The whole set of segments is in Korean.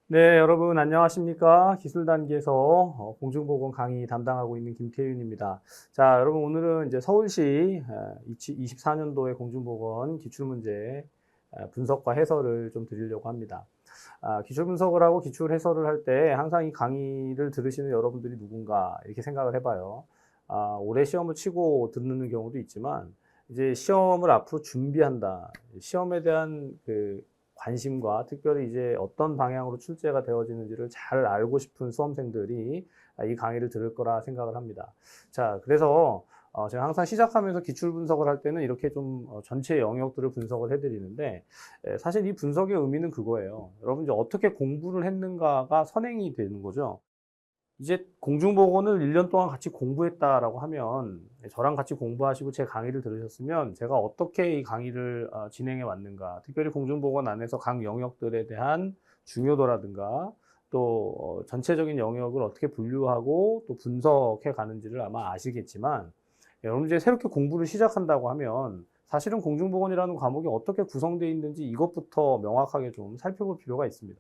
네, 여러분 안녕하십니까? 기술 단계에서 공중보건 강의 담당하고 있는 김태윤입니다. 자, 여러분 오늘은 이제 서울시 24년도의 공중보건 기출문제 분석과 해설을 좀 드리려고 합니다. 기출 분석을 하고 기출 해설을 할 때 항상 이 강의를 들으시는 여러분들이 누군가 이렇게 생각을 해봐요. 올해 시험을 치고 듣는 경우도 있지만 이제 시험을 앞으로 준비한다. 시험에 대한 관심과 특별히 이제 어떤 방향으로 출제가 되어지는지를 잘 알고 싶은 수험생들이 이 강의를 들을 거라 생각을 합니다. 자, 그래서 제가 항상 시작하면서 기출 분석을 할 때는 이렇게 좀 전체 영역들을 분석을 해드리는데 사실 이 분석의 의미는 그거예요. 여러분 이제 어떻게 공부를 했는가가 선행이 되는 거죠. 이제 공중보건을 1년 동안 같이 공부했다라고 하면 저랑 같이 공부하시고 제 강의를 들으셨으면 제가 어떻게 이 강의를 진행해 왔는가, 특별히 공중보건 안에서 각 영역들에 대한 중요도라든가 또 전체적인 영역을 어떻게 분류하고 또 분석해 가는지를 아마 아시겠지만 여러분 이제 새롭게 공부를 시작한다고 하면 사실은 공중보건이라는 과목이 어떻게 구성되어 있는지 이것부터 명확하게 좀 살펴볼 필요가 있습니다.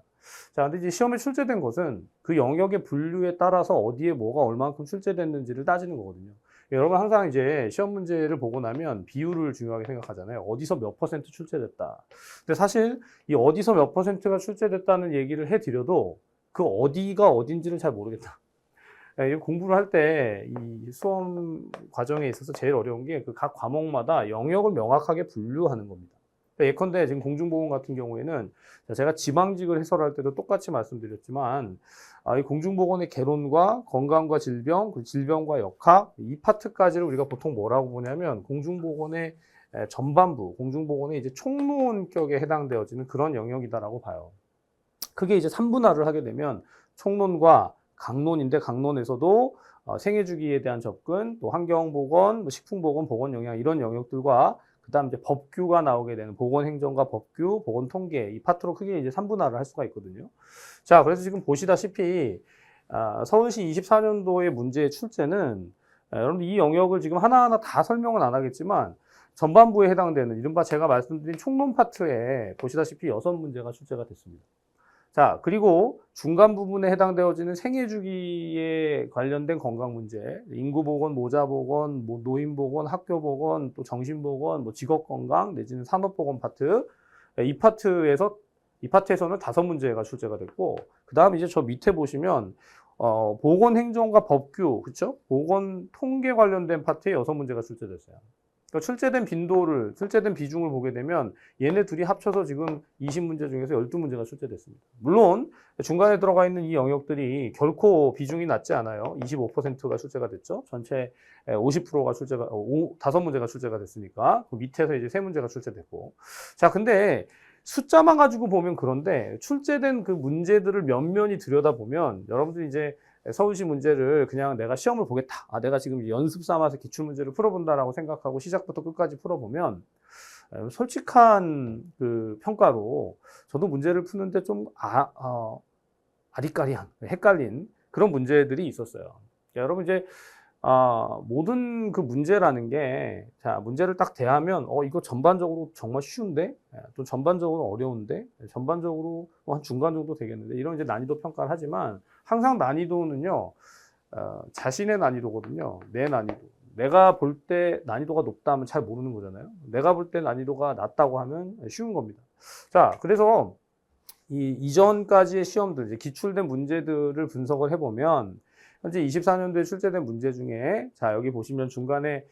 자, 근데 이제 시험에 출제된 것은 그 영역의 분류에 따라서 어디에 뭐가 얼만큼 출제됐는지를 따지는 거거든요. 여러분 항상 이제 시험 문제를 보고 나면 비율을 중요하게 생각하잖아요. 어디서 몇 퍼센트 출제됐다. 근데 사실 이 어디서 몇 퍼센트가 출제됐다는 얘기를 해드려도 그 어디가 어딘지를 잘 모르겠다. 이 공부를 할 때 이 수험 과정에 있어서 제일 어려운 게 그 각 과목마다 영역을 명확하게 분류하는 겁니다. 예컨대 지금 공중보건 같은 경우에는 제가 지방직을 해설할 때도 똑같이 말씀드렸지만 이 공중보건의 개론과 건강과 질병, 그리고 질병과 역학 이 파트까지를 우리가 보통 뭐라고 보냐면 공중보건의 전반부, 공중보건의 이제 총론격에 해당되어지는 그런 영역이다라고 봐요. 크게 이제 3분할을 하게 되면 총론과 강론인데 강론에서도 생애주기에 대한 접근, 또 환경보건, 뭐 식품보건, 보건영양 이런 영역들과 그다음 이제 법규가 나오게 되는 보건행정과 법규, 보건통계 이 파트로 크게 이제 3분할을 할 수가 있거든요. 자, 그래서 지금 보시다시피 서울시 24년도의 문제의 출제는 여러분 이 영역을 지금 하나하나 다 설명은 안 하겠지만 전반부에 해당되는 이른바 제가 말씀드린 총론 파트에 보시다시피 6문제가 출제가 됐습니다. 자, 그리고 중간 부분에 해당되어지는 생애주기에 관련된 건강 문제, 인구보건, 모자보건, 뭐 노인보건, 학교보건, 또 정신보건, 뭐 직업건강 내지는 산업보건 파트, 이 파트에서는 5문제가 출제가 됐고, 그 다음 이제 저 밑에 보시면 보건행정과 법규, 그쵸? 보건 통계 관련된 파트에 6문제가 출제됐어요. 그러니까 출제된 비중을 보게 되면 얘네 둘이 합쳐서 지금 20문제 중에서 12문제가 출제됐습니다. 물론 중간에 들어가 있는 이 영역들이 결코 비중이 낮지 않아요. 25%가 출제가 됐죠. 전체 50%가 5문제가 출제가 됐으니까 그 밑에서 이제 3문제가 출제됐고. 자, 근데 숫자만 가지고 보면 그런데 출제된 그 문제들을 면면히 들여다보면 여러분들이 이제 서울시 문제를 그냥 내가 시험을 보겠다. 내가 지금 연습 삼아서 기출문제를 풀어본다라고 생각하고 시작부터 끝까지 풀어보면 솔직한 그 평가로 저도 문제를 푸는데 좀 아리까리한, 헷갈린 그런 문제들이 있었어요. 여러분 이제 모든 그 문제라는 게, 자, 문제를 딱 대하면, 이거 전반적으로 정말 쉬운데? 또 전반적으로 어려운데? 전반적으로 한 중간 정도 되겠는데? 이런 이제 난이도 평가를 하지만, 항상 난이도는요, 자신의 난이도거든요. 내 난이도. 내가 볼 때 난이도가 높다 하면 잘 모르는 거잖아요. 내가 볼 때 난이도가 낮다고 하면 쉬운 겁니다. 자, 그래서 이 이전까지의 시험들, 이제 기출된 문제들을 분석을 해보면, 현재 24년도에 출제된 문제 중에, 자, 여기 보시면 중간에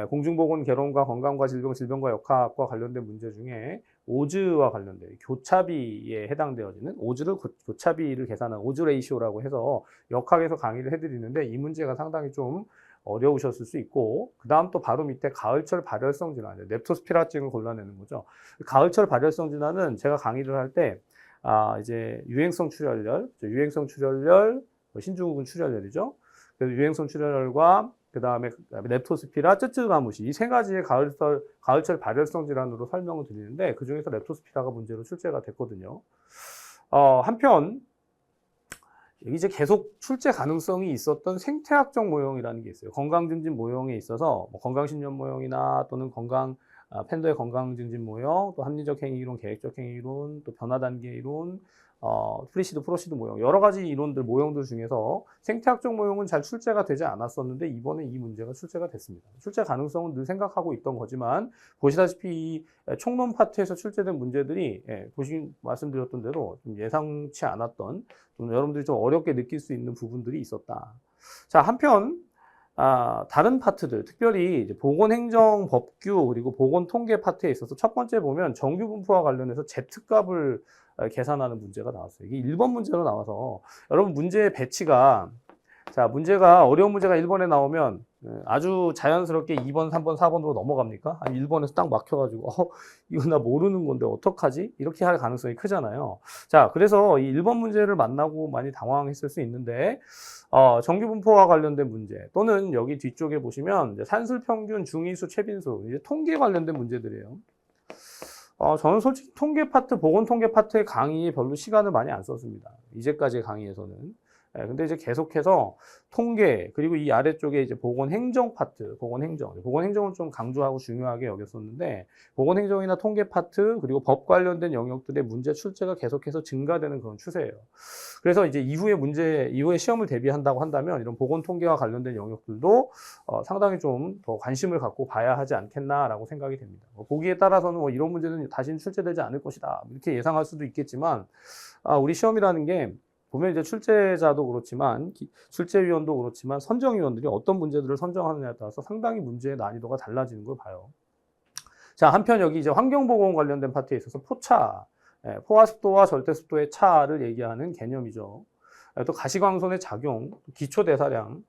공중보건 개론과 건강과 질병, 질병과 역학과 관련된 문제 중에 오즈와 관련된 교차비에 해당되어지는 오즈를 교차비를 계산한 오즈 레이시오라고 해서 역학에서 강의를 해드리는데 이 문제가 상당히 좀 어려우셨을 수 있고, 그 다음 또 바로 밑에 가을철 발열성 질환, 렙토스피라증을 골라내는 거죠. 가을철 발열성 질환은 제가 강의를 할 때 이제 유행성 출혈열, 신증후군 출혈열이죠. 그래서 유행성 출혈열과 그다음에 렙토스피라, 쯔쯔가무시 이 3가지의 가을철 발열성 질환으로 설명을 드리는데 그 중에서 렙토스피라가 문제로 출제가 됐거든요. 한편 이제 계속 출제 가능성이 있었던 생태학적 모형이라는 게 있어요. 건강 증진 모형에 있어서 뭐 건강 신념 모형이나 또는 팬더의 건강 증진 모형, 또 합리적 행위 이론, 계획적 행위 이론, 또 변화 단계 이론, 프리시드, 프로시드 모형, 여러 가지 이론들, 모형들 중에서 생태학적 모형은 잘 출제가 되지 않았었는데 이번에 이 문제가 출제가 됐습니다. 출제 가능성은 늘 생각하고 있던 거지만 보시다시피 이 총론 파트에서 출제된 문제들이 말씀드렸던 대로 좀 예상치 않았던, 좀 여러분들이 좀 어렵게 느낄 수 있는 부분들이 있었다. 자, 한편 다른 파트들, 특별히 이제 보건행정 법규 그리고 보건통계 파트에 있어서 첫 번째 보면 정규 분포와 관련해서 Z값을 계산하는 문제가 나왔어요. 이게 1번 문제로 나와서 여러분 문제의 배치가, 자, 문제가 어려운 문제가 1번에 나오면 아주 자연스럽게 2번, 3번, 4번으로 넘어갑니까? 아니 1번에서 딱 막혀가지고 이거 나 모르는 건데 어떡하지? 이렇게 할 가능성이 크잖아요. 자, 그래서 이 1번 문제를 만나고 많이 당황했을 수 있는데 정규 분포와 관련된 문제 또는 여기 뒤쪽에 보시면 이제 산술평균, 중위수, 최빈수, 이제 통계 관련된 문제들이에요. 저는 솔직히 통계 파트, 보건통계 파트의 강의에 별로 시간을 많이 안 썼습니다. 이제까지의 강의에서는. 근데 이제 계속해서 통계, 그리고 이 아래쪽에 이제 보건행정 파트, 보건행정을 좀 강조하고 중요하게 여겼었는데, 보건행정이나 통계 파트, 그리고 법 관련된 영역들의 문제 출제가 계속해서 증가되는 그런 추세예요. 그래서 이제 이후에 시험을 대비한다고 한다면, 이런 보건통계와 관련된 영역들도 상당히 좀 더 관심을 갖고 봐야 하지 않겠나라고 생각이 됩니다. 보기에 따라서는 이런 문제는 다시는 출제되지 않을 것이다, 이렇게 예상할 수도 있겠지만, 우리 시험이라는 게 보면 이제 출제자도 그렇지만 출제위원도 그렇지만 선정위원들이 어떤 문제들을 선정하느냐에 따라서 상당히 문제의 난이도가 달라지는 걸 봐요. 자, 한편 여기 이제 환경보건 관련된 파트에 있어서 포차, 포화습도와 절대습도의 차를 얘기하는 개념이죠. 또 가시광선의 작용, 기초대사량,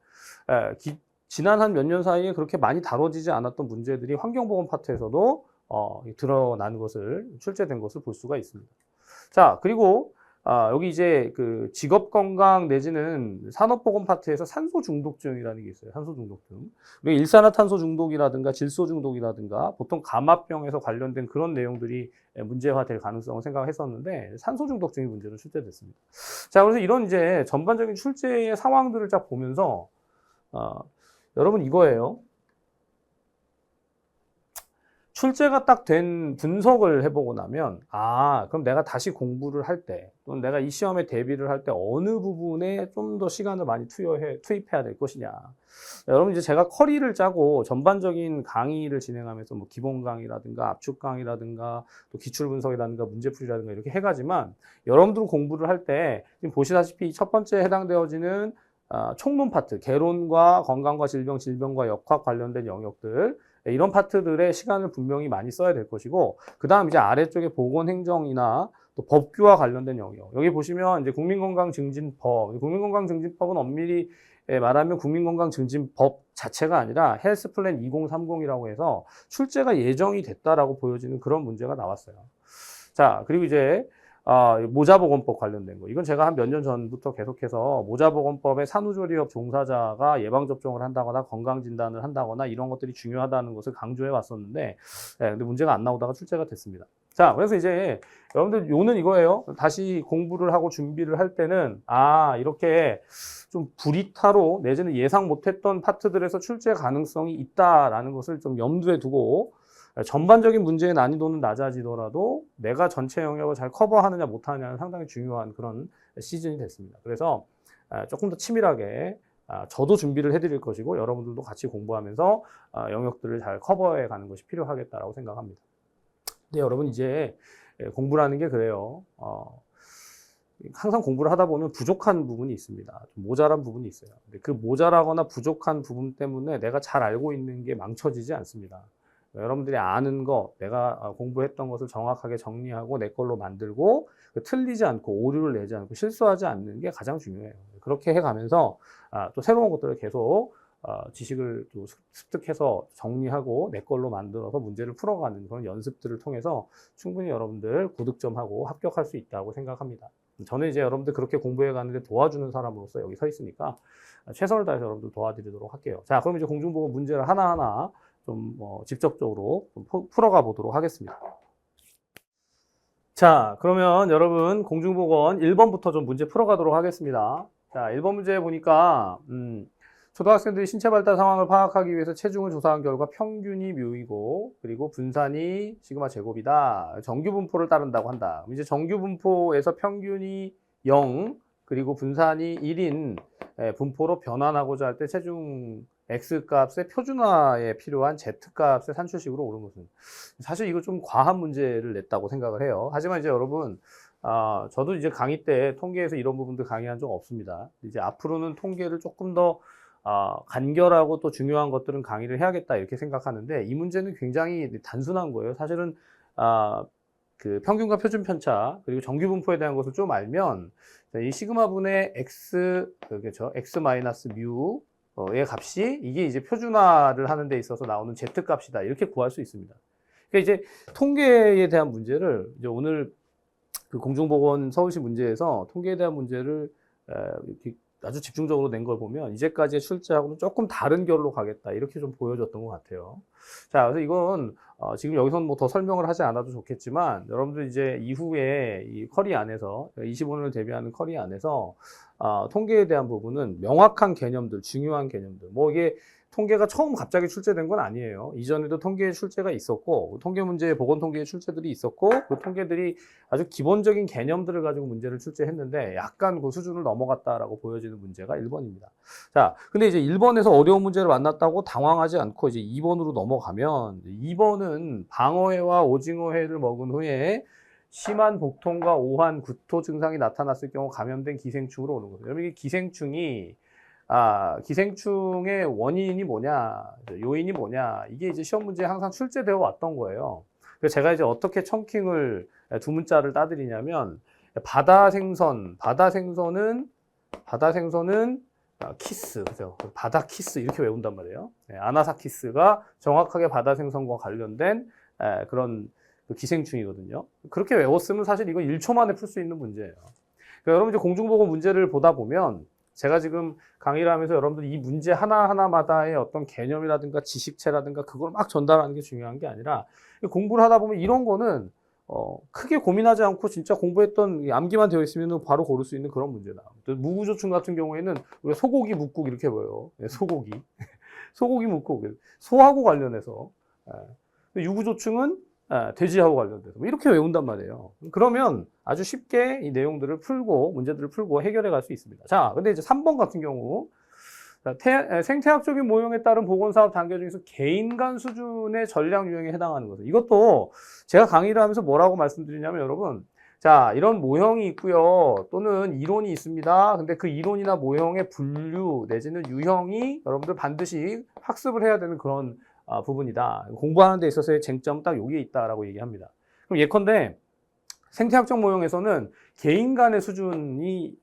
지난 한 몇 년 사이에 그렇게 많이 다뤄지지 않았던 문제들이 환경보건 파트에서도 드러난 것을, 출제된 것을 볼 수가 있습니다. 자, 그리고 여기 이제 그 직업건강 내지는 산업보건 파트에서 산소 중독증이라는 게 있어요. 산소 중독증. 우리가 일산화탄소 중독이라든가 질소 중독이라든가 보통 감압병에서 관련된 그런 내용들이 문제화될 가능성을 생각했었는데 산소 중독증이 문제로 출제됐습니다. 자, 그래서 이런 이제 전반적인 출제의 상황들을 쫙 보면서 여러분 이거예요. 출제가 딱 된 분석을 해보고 나면 그럼 내가 다시 공부를 할 때 또는 내가 이 시험에 대비를 할 때 어느 부분에 좀 더 시간을 많이 투입해야 될 것이냐. 여러분 이제 제가 커리를 짜고 전반적인 강의를 진행하면서 뭐 기본 강의라든가 압축 강의라든가 또 기출 분석이라든가 문제풀이라든가 이렇게 해가지만 여러분들은 공부를 할 때 지금 보시다시피 첫 번째 해당되어지는 총론 파트, 개론과 건강과 질병, 질병과 역학 관련된 영역들, 이런 파트들의 시간을 분명히 많이 써야 될 것이고, 그 다음 이제 아래쪽에 보건행정이나 또 법규와 관련된 영역. 여기 보시면 이제 국민건강증진법. 국민건강증진법은 엄밀히 말하면 국민건강증진법 자체가 아니라 헬스플랜 2030이라고 해서 출제가 예정이 됐다라고 보여지는 그런 문제가 나왔어요. 자, 그리고 이제 모자보건법 관련된 거. 이건 제가 한 몇 년 전부터 계속해서 모자보건법의 산후조리업 종사자가 예방접종을 한다거나 건강진단을 한다거나 이런 것들이 중요하다는 것을 강조해 왔었는데, 근데 문제가 안 나오다가 출제가 됐습니다. 자, 그래서 이제 여러분들 요는 이거예요. 다시 공부를 하고 준비를 할 때는, 이렇게 좀 불이타로 내지는 예상 못했던 파트들에서 출제 가능성이 있다라는 것을 좀 염두에 두고, 전반적인 문제의 난이도는 낮아지더라도 내가 전체 영역을 잘 커버하느냐 못하느냐는 상당히 중요한 그런 시즌이 됐습니다. 그래서 조금 더 치밀하게 저도 준비를 해드릴 것이고 여러분들도 같이 공부하면서 영역들을 잘 커버해 가는 것이 필요하겠다라고 생각합니다. 근데 여러분 이제 공부라는 게 그래요. 항상 공부를 하다 보면 부족한 부분이 있습니다. 좀 모자란 부분이 있어요. 근데 그 모자라거나 부족한 부분 때문에 내가 잘 알고 있는 게 망쳐지지 않습니다. 여러분들이 아는 거, 내가 공부했던 것을 정확하게 정리하고 내 걸로 만들고 틀리지 않고 오류를 내지 않고 실수하지 않는 게 가장 중요해요. 그렇게 해가면서 또 새로운 것들을 계속 지식을 또 습득해서 정리하고 내 걸로 만들어서 문제를 풀어가는 그런 연습들을 통해서 충분히 여러분들 고득점하고 합격할 수 있다고 생각합니다. 저는 이제 여러분들 그렇게 공부해 가는데 도와주는 사람으로서 여기 서 있으니까 최선을 다해서 여러분들 도와드리도록 할게요. 자, 그럼 이제 공중보건 문제를 하나하나 좀 직접적으로 좀 풀어가 보도록 하겠습니다. 자, 그러면 여러분 공중보건 1번부터 좀 문제 풀어가도록 하겠습니다. 자, 1번 문제 보니까 초등학생들이 신체 발달 상황을 파악하기 위해서 체중을 조사한 결과 평균이 뮤이고 그리고 분산이 시그마 제곱이다. 정규 분포를 따른다고 한다. 이제 정규 분포에서 평균이 0 그리고 분산이 1인 분포로 변환하고자 할 때 체중 X 값의 표준화에 필요한 Z 값의 산출식으로 오른 것은 사실 이거 좀 과한 문제를 냈다고 생각을 해요. 하지만 이제 여러분 저도 이제 강의 때 통계에서 이런 부분들 강의한 적 없습니다. 이제 앞으로는 통계를 조금 더 간결하고 또 중요한 것들은 강의를 해야겠다 이렇게 생각하는데 이 문제는 굉장히 단순한 거예요. 사실은 그 평균과 표준 편차 그리고 정규 분포에 대한 것을 좀 알면 이 시그마분의 x 그렇죠 x 마이너스 뮤의 값이 이게 이제 표준화를 하는 데 있어서 나오는 z 값이다 이렇게 구할 수 있습니다. 그러니까 이제 통계에 대한 문제를 이제 오늘 그 공중보건 서울시 문제에서 통계에 대한 문제를 이렇게 아주 집중적으로 낸 걸 보면 이제까지의 출제하고는 조금 다른 결로 가겠다 이렇게 좀 보여줬던 것 같아요. 자, 그래서 이건 지금 여기서는 뭐 더 설명을 하지 않아도 좋겠지만 여러분들 이제 이후에 이 커리 안에서 25년을 대비하는 커리 안에서 통계에 대한 부분은 명확한 개념들, 중요한 개념들 뭐 이게 통계가 처음 갑자기 출제된 건 아니에요. 이전에도 통계 출제가 있었고 통계 문제에 보건통계 출제들이 있었고 그 통계들이 아주 기본적인 개념들을 가지고 문제를 출제했는데 약간 그 수준을 넘어갔다라고 보여지는 문제가 1번입니다. 자, 근데 이제 1번에서 어려운 문제를 만났다고 당황하지 않고 이제 2번으로 넘어가면 2번은 방어회와 오징어회를 먹은 후에 심한 복통과 오한, 구토 증상이 나타났을 경우 감염된 기생충으로 오는 거예요. 여러분 이게 기생충의 원인이 뭐냐, 요인이 뭐냐, 이게 이제 시험 문제에 항상 출제되어 왔던 거예요. 그래서 제가 이제 어떻게 첨킹을 두 문자를 따드리냐면, 바다생선은 키스, 그죠? 바다 키스, 이렇게 외운단 말이에요. 아나사키스가 정확하게 바다생선과 관련된 그런 기생충이거든요. 그렇게 외웠으면 사실 이거 1초 만에 풀 수 있는 문제예요. 그러니까 여러분 이제 공중보건 문제를 보다 보면, 제가 지금 강의를 하면서 여러분들 이 문제 하나하나마다의 어떤 개념이라든가 지식체라든가 그걸 막 전달하는 게 중요한 게 아니라 공부를 하다 보면 이런 거는 크게 고민하지 않고 진짜 공부했던 암기만 되어 있으면 바로 고를 수 있는 그런 문제다. 무구조충 같은 경우에는 우리가 소고기 묵국 이렇게 보여요. 소고기. 소고기 묵국. 소하고 관련해서. 유구조충은 돼지하고 관련돼서 이렇게 외운단 말이에요. 그러면 아주 쉽게 이 내용들을 풀고 문제들을 풀고 해결해 갈 수 있습니다. 자, 근데 이제 3번 같은 경우 생태학적인 모형에 따른 보건사업 단계 중에서 개인 간 수준의 전략 유형에 해당하는 것은 이것도 제가 강의를 하면서 뭐라고 말씀드리냐면 여러분 자 이런 모형이 있고요 또는 이론이 있습니다. 근데 그 이론이나 모형의 분류 내지는 유형이 여러분들 반드시 학습을 해야 되는 그런 부분이다. 공부하는 데 있어서의 쟁점은 딱 여기에 있다라고 얘기합니다. 그럼 예컨대 생태학적 모형에서는 개인 간의 수준이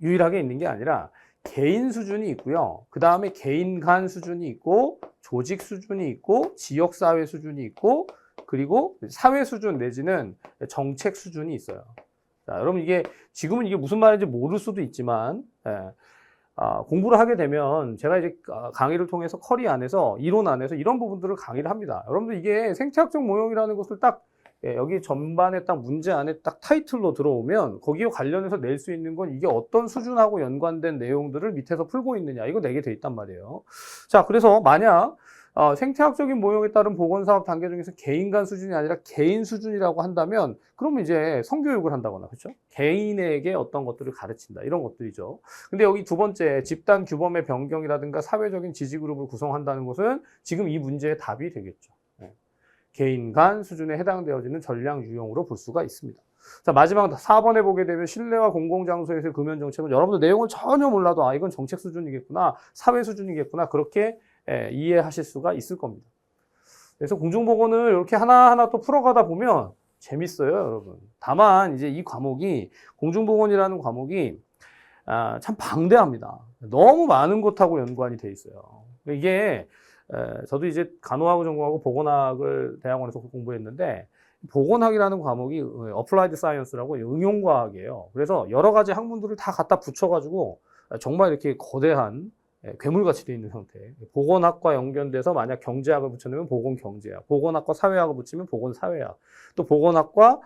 유일하게 있는 게 아니라 개인 수준이 있고요. 그 다음에 개인 간 수준이 있고 조직 수준이 있고 지역사회 수준이 있고 그리고 사회 수준 내지는 정책 수준이 있어요. 자, 여러분 이게 지금은 이게 무슨 말인지 모를 수도 있지만 공부를 하게 되면 제가 이제 강의를 통해서 커리 안에서 이론 안에서 이런 부분들을 강의를 합니다. 여러분들 이게 생태학적 모형이라는 것을 딱 여기 전반에 딱 문제 안에 딱 타이틀로 들어오면 거기에 관련해서 낼 수 있는 건 이게 어떤 수준하고 연관된 내용들을 밑에서 풀고 있느냐 이거 내게 돼 있단 말이에요. 자, 그래서 만약 생태학적인 모형에 따른 보건사업 단계 중에서 개인 간 수준이 아니라 개인 수준이라고 한다면 그러면 이제 성교육을 한다거나 그렇죠? 개인에게 어떤 것들을 가르친다 이런 것들이죠. 근데 여기 두 번째 집단 규범의 변경이라든가 사회적인 지지 그룹을 구성한다는 것은 지금 이 문제의 답이 되겠죠. 개인 간 수준에 해당되어지는 전략 유형으로 볼 수가 있습니다. 자, 마지막 4번에 보게 되면 실내와 공공장소에서의 금연 정책은 여러분들 내용을 전혀 몰라도 이건 정책 수준이겠구나 사회 수준이겠구나 그렇게 이해하실 수가 있을 겁니다. 그래서 공중보건을 이렇게 하나하나 또 풀어가다 보면 재밌어요, 여러분. 다만 이제 이 과목이 공중보건이라는 과목이 참 방대합니다. 너무 많은 것하고 연관이 돼 있어요. 이게 저도 이제 간호학을 전공하고 보건학을 대학원에서 공부했는데 보건학이라는 과목이 어플라이드 사이언스라고 응용과학이에요. 그래서 여러 가지 학문들을 다 갖다 붙여가지고 정말 이렇게 거대한 괴물같이 되어 있는 상태. 보건학과 연결돼서 만약 경제학을 붙여넣으면 보건경제학, 보건학과 사회학을 붙이면 보건사회학, 또 보건학과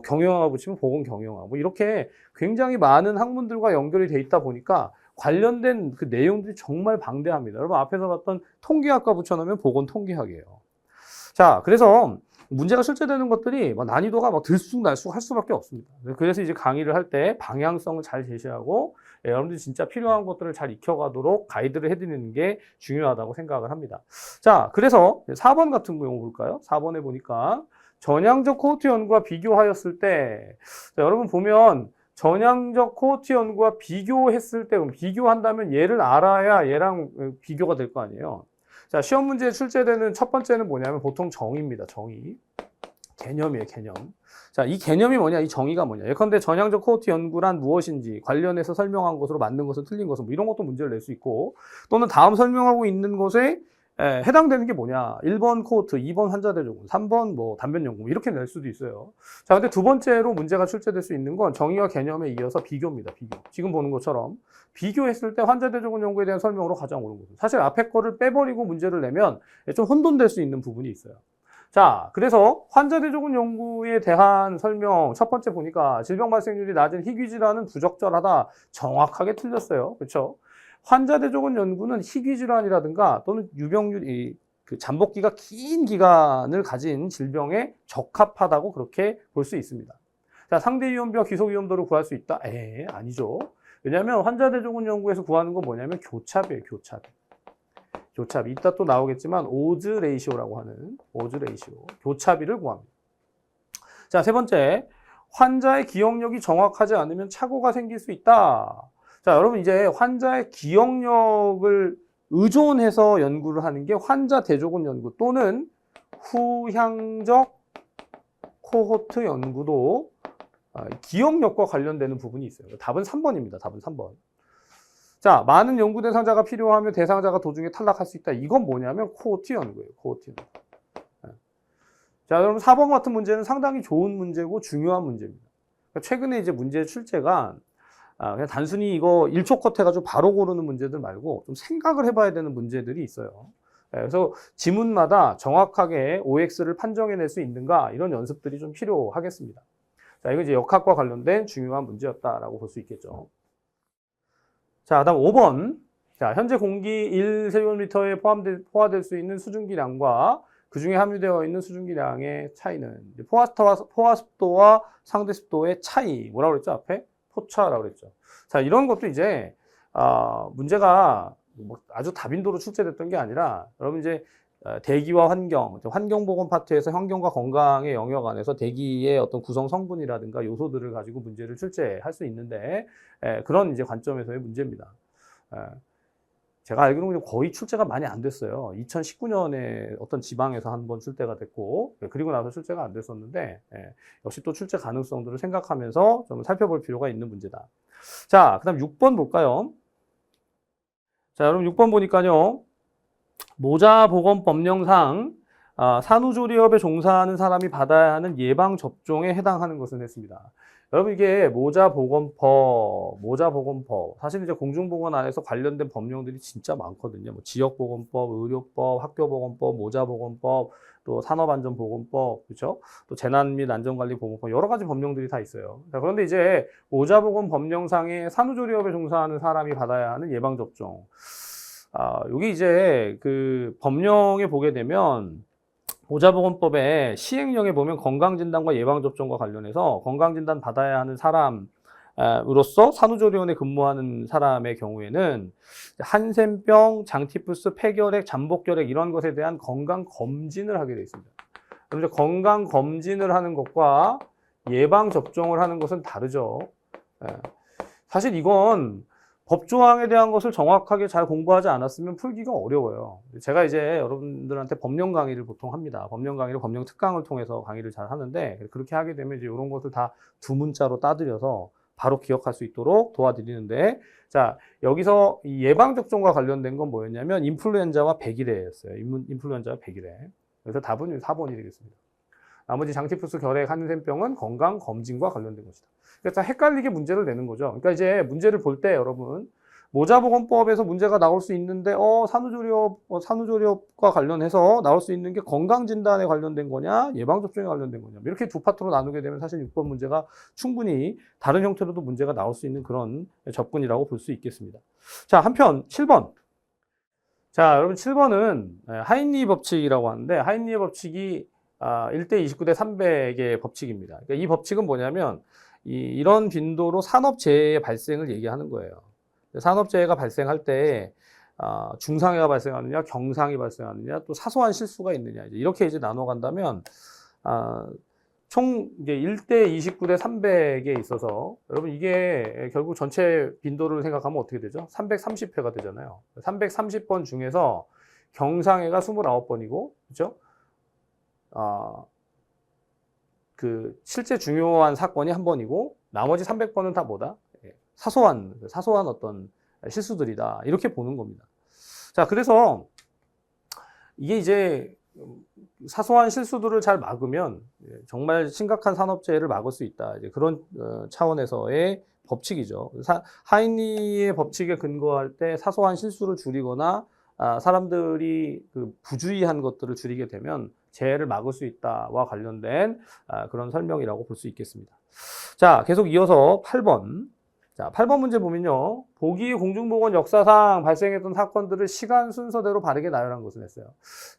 경영학을 붙이면 보건경영학. 뭐 이렇게 굉장히 많은 학문들과 연결이 돼 있다 보니까 관련된 그 내용들이 정말 방대합니다. 여러분 앞에서 봤던 통계학과 붙여놓으면 보건통계학이에요. 자, 그래서 문제가 출제되는 것들이 난이도가 들쑥날쑥 할 수밖에 없습니다. 그래서 이제 강의를 할 때 방향성을 잘 제시하고 여러분들이 진짜 필요한 것들을 잘 익혀가도록 가이드를 해드리는 게 중요하다고 생각을 합니다. 자, 그래서 4번 같은 경우 볼까요? 4번에 보니까 전향적 코호트 연구와 비교하였을 때, 자, 여러분 보면 전향적 코호트 연구와 비교했을 때, 비교한다면 얘를 알아야 얘랑 비교가 될 거 아니에요. 자, 시험 문제에 출제되는 첫 번째는 뭐냐면 보통 정의입니다. 정의. 개념이에요, 개념. 자, 이 개념이 뭐냐, 이 정의가 뭐냐. 예컨대 전향적 코호트 연구란 무엇인지 관련해서 설명한 것으로 맞는 것은 틀린 것은 이런 것도 문제를 낼 수 있고, 또는 다음 설명하고 있는 것에 해당되는 게 뭐냐. 1번 코호트, 2번 환자 대조군, 3번 단변 연구 이렇게 낼 수도 있어요. 자, 근데 두 번째로 문제가 출제될 수 있는 건 정의와 개념에 이어서 비교입니다. 비교. 지금 보는 것처럼 비교했을 때 환자 대조군 연구에 대한 설명으로 가장 옳은 거죠. 사실 앞에 거를 빼버리고 문제를 내면 좀 혼돈될 수 있는 부분이 있어요. 자, 그래서 환자 대조군 연구에 대한 설명 첫 번째 보니까 질병 발생률이 낮은 희귀 질환은 부적절하다. 정확하게 틀렸어요. 그렇죠? 환자 대조군 연구는 희귀 질환이라든가 또는 유병률이 잠복기가 긴 기간을 가진 질병에 적합하다고 그렇게 볼 수 있습니다. 자, 상대 위험비와 기속 위험도를 구할 수 있다? 아니죠. 왜냐하면 환자 대조군 연구에서 구하는 건 뭐냐면 교차비예요, 교차비. 교차비. 이따 또 나오겠지만 오즈 레이시오라고 하는 오즈 레이시오. 교차비를 구합니다. 자, 세 번째. 환자의 기억력이 정확하지 않으면 착오가 생길 수 있다. 자, 여러분 이제 환자의 기억력을 의존해서 연구를 하는 게 환자 대조군 연구 또는 후향적 코호트 연구도 기억력과 관련되는 부분이 있어요. 답은 3번입니다. 답은 3번. 자, 많은 연구 대상자가 필요하면 대상자가 도중에 탈락할 수 있다. 이건 뭐냐면 코호트 연구예요. 코호트 연구. 자, 여러분 4번 같은 문제는 상당히 좋은 문제고 중요한 문제입니다. 최근에 이제 문제 출제가 그냥 단순히 이거 1초 컷 해가지고 바로 고르는 문제들 말고 좀 생각을 해봐야 되는 문제들이 있어요. 그래서 지문마다 정확하게 OX를 판정해낼 수 있는가 이런 연습들이 좀 필요하겠습니다. 자, 이거 이제 역학과 관련된 중요한 문제였다라고 볼 수 있겠죠. 자, 다음 5번. 자, 현재 공기 1세제곱미터에 포화될 수 있는 수증기량과 그 중에 함유되어 있는 수증기량의 차이는 포화습도와 상대습도의 차이. 뭐라고 그랬죠? 앞에? 포차라고 그랬죠. 자, 이런 것도 이제 문제가 아주 다빈도로 출제됐던 게 아니라 여러분 이제 대기와 환경보건 파트에서 환경과 건강의 영역 안에서 대기의 어떤 구성 성분이라든가 요소들을 가지고 문제를 출제할 수 있는데 그런 이제 관점에서의 문제입니다. 제가 알기로는 거의 출제가 많이 안 됐어요. 2019년에 어떤 지방에서 한번 출제가 됐고 그리고 나서 출제가 안 됐었는데 역시 또 출제 가능성들을 생각하면서 좀 살펴볼 필요가 있는 문제다. 자, 그 다음 6번 볼까요? 자, 여러분 6번 보니까요. 모자보건법령상 산후조리업에 종사하는 사람이 받아야 하는 예방접종에 해당하는 것은 했습니다. 여러분 이게 모자보건법 사실 이제 공중보건 안에서 관련된 법령들이 진짜 많거든요. 지역보건법, 의료법, 학교보건법, 모자보건법, 또 산업안전보건법, 그렇죠? 또 재난 및 안전관리보건법 여러 가지 법령들이 다 있어요. 자, 그런데 이제 모자보건법령상에 산후조리업에 종사하는 사람이 받아야 하는 예방접종. 여기 이제 그 법령에 보게 되면 모자보건법의 시행령에 보면 건강진단과 예방접종과 관련해서 건강진단 받아야 하는 사람으로서 산후조리원에 근무하는 사람의 경우에는 한센병, 장티푸스, 폐결핵, 잠복결핵 이런 것에 대한 건강검진을 하게 되어 있습니다. 그럼 이제 건강검진을 하는 것과 예방접종을 하는 것은 다르죠. 사실 이건 법조항에 대한 것을 정확하게 잘 공부하지 않았으면 풀기가 어려워요. 제가 이제 여러분들한테 법령 강의를 보통 합니다. 법령 강의를 법령 특강을 통해서 강의를 잘 하는데 그렇게 하게 되면 이제 이런 것을 다 두 문자로 따들여서 바로 기억할 수 있도록 도와드리는데 자, 여기서 이 예방접종과 관련된 건 뭐였냐면 인플루엔자와 백일해였어요. 인플루엔자와 백일해. 그래서 답은 4번이 되겠습니다. 나머지 장티푸스, 결핵, 한센병은 건강검진과 관련된 것이다. 그러니까 헷갈리게 문제를 내는 거죠. 그러니까 이제 문제를 볼 때 여러분 모자보건법에서 문제가 나올 수 있는데 산후조리업과 관련해서 나올 수 있는 게 건강진단에 관련된 거냐 예방접종에 관련된 거냐 이렇게 두 파트로 나누게 되면 사실 6번 문제가 충분히 다른 형태로도 문제가 나올 수 있는 그런 접근이라고 볼 수 있겠습니다. 자, 한편 7번. 자, 여러분 7번은 하인리 법칙이라고 하는데 하인리의 법칙이 1대 29대 300의 법칙입니다. 그러니까 이 법칙은 뭐냐면 이런 빈도로 산업재해의 발생을 얘기하는 거예요. 산업재해가 발생할 때 중상해가 발생하느냐, 경상이 발생하느냐, 또 사소한 실수가 있느냐 이렇게 이제 나눠 간다면 총 이제 1대 29대 300에 있어서 여러분 이게 결국 전체 빈도를 생각하면 어떻게 되죠? 330회가 되잖아요. 330번 중에서 경상해가 29번이고, 그렇죠? 그 실제 중요한 사건이 한 번이고 나머지 300번은 다 뭐다? 사소한 어떤 실수들이다. 이렇게 보는 겁니다. 자, 그래서 이게 이제 사소한 실수들을 잘 막으면 정말 심각한 산업재해를 막을 수 있다. 이제 그런 차원에서의 법칙이죠. 하인리의 법칙에 근거할 때 사소한 실수를 줄이거나 사람들이 그 부주의한 것들을 줄이게 되면 재해를 막을 수 있다와 관련된 그런 설명이라고 볼 수 있겠습니다. 자, 계속 이어서 8번. 자, 8번 문제 보면요. 보기 공중보건 역사상 발생했던 사건들을 시간 순서대로 바르게 나열한 것을 했어요.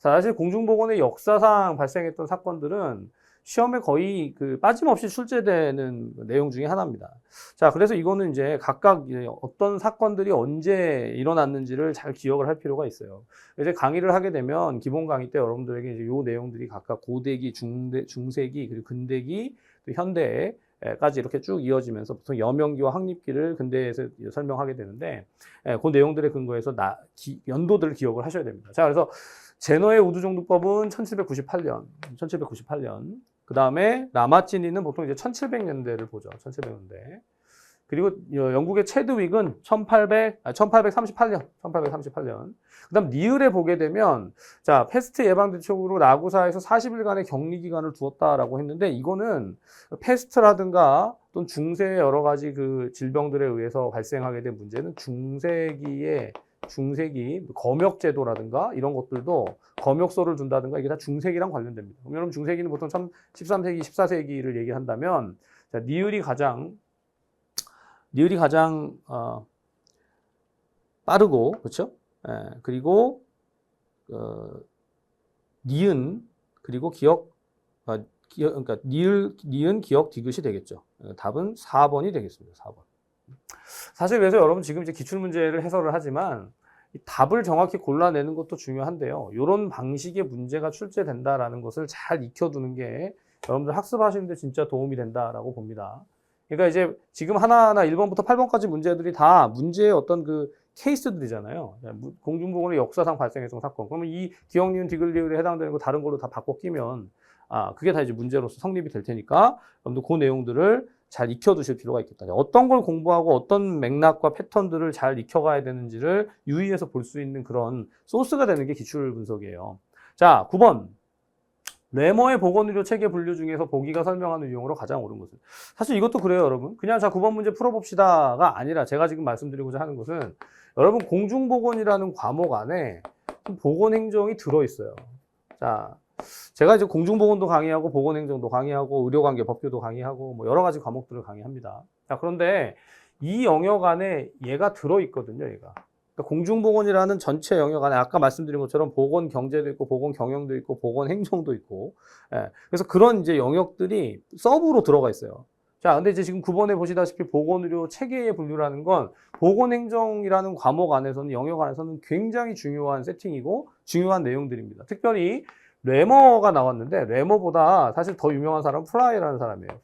자, 사실 공중보건의 역사상 발생했던 사건들은 시험에 거의 빠짐없이 출제되는 내용 중에 하나입니다. 자, 그래서 이거는 이제 각각 어떤 사건들이 언제 일어났는지를 잘 기억을 할 필요가 있어요. 이제 강의를 하게 되면 기본 강의 때 여러분들에게 이제 요 내용들이 각각 고대기, 중세기, 그리고 근대기, 또 현대 까지 이렇게 쭉 이어지면서 보통 여명기와 확립기를 근대에서 설명하게 되는데 그 내용들에 근거해서 연도들을 기억을 하셔야 됩니다. 자, 그래서 제너의 우두정두법은 1798년. 그 다음에 라마찌니는 보통 이제 1700년대를 보죠. 1700년대. 그리고 영국의 체드윅은 1838년. 그 다음 니을에 보게 되면, 자, 패스트 예방 대책으로 라구사에서 40일간의 격리 기간을 두었다라고 했는데, 이거는 패스트라든가 또는 중세의 여러 가지 그 질병들에 의해서 발생하게 된 문제는 중세기 검역제도라든가 이런 것들도 검역소를 둔다든가 이게 다 중세기랑 관련됩니다. 그럼 여러분 중세기는 보통 13세기, 14세기를 얘기한다면, 자, 니을이 가장 빠르고, 그렇죠? 그리고 니은 그리고 그러니까 니은 기억 디귿이 되겠죠. 답은 4번이 되겠습니다. 4번. 사실 그래서 여러분 지금 이제 기출 문제를 해설을 하지만 이 답을 정확히 골라내는 것도 중요한데요. 이런 방식의 문제가 출제된다라는 것을 잘 익혀두는 게 여러분들 학습하시는데 진짜 도움이 된다라고 봅니다. 그러니까 이제 지금 하나하나 1번부터 8번까지 문제들이 다 문제의 어떤 그 케이스들이잖아요. 공중보건의 역사상 발생했던 사건. 그러면 이 기억, 니은, 디귿, 리을에 해당되는 거 다른 걸로 다 바꿔 끼면 그게 다 이제 문제로서 성립이 될 테니까 여러분들 그 내용들을 잘 익혀두실 필요가 있겠다. 어떤 걸 공부하고 어떤 맥락과 패턴들을 잘 익혀가야 되는지를 유의해서 볼 수 있는 그런 소스가 되는 게 기출 분석이에요. 자, 9번. 레머의 보건의료 체계 분류 중에서 보기가 설명하는 유형으로 가장 옳은 것은. 사실 이것도 그래요, 여러분. 그냥 자, 9번 문제 풀어봅시다가 아니라 제가 지금 말씀드리고자 하는 것은 여러분 공중보건이라는 과목 안에 보건행정이 들어있어요. 자, 제가 이제 공중보건도 강의하고 보건행정도 강의하고 의료관계 법규도 강의하고 뭐 여러 가지 과목들을 강의합니다. 자, 그런데 이 영역 안에 얘가 들어있거든요, 얘가. 그러니까 공중보건이라는 전체 영역 안에 아까 말씀드린 것처럼 보건경제도 있고 보건경영도 있고 보건행정도 있고 그래서 그런 이제 영역들이 서브로 들어가 있어요. 자, 근데 이제 지금 9번에 보시다시피 보건의료 체계의 분류라는 건 보건행정이라는 과목 안에서는 영역 안에서는 굉장히 중요한 세팅이고 중요한 내용들입니다. 특별히 레머가 나왔는데 레머보다 사실 더 유명한 사람은 플라이라는 사람이에요.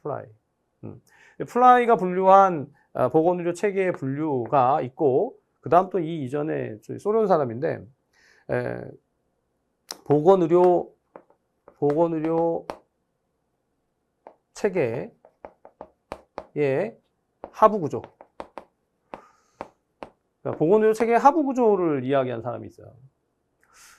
플라이가 분류한 보건의료 체계의 분류가 있고 그 다음 또 이 이전에 소련 사람인데 보건의료 체계의 하부 구조. 그러니까 보건의료 체계의 하부 구조를 이야기한 사람이 있어요.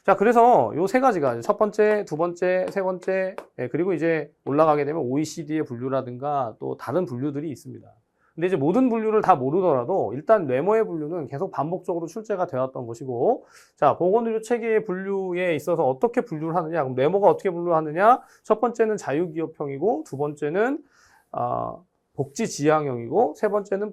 자, 그래서 요 세 가지가 첫 번째, 두 번째, 세 번째, 그리고 이제 올라가게 되면 OECD의 분류라든가 또 다른 분류들이 있습니다. 근데 이제 모든 분류를 다 모르더라도 일단 뇌모의 분류는 계속 반복적으로 출제가 되었던 것이고, 자, 보건의료 체계의 분류에 있어서 어떻게 분류를 하느냐? 그럼 뇌모가 어떻게 분류하느냐? 첫 번째는 자유기업형이고, 두 번째는 복지지향형이고, 세 번째는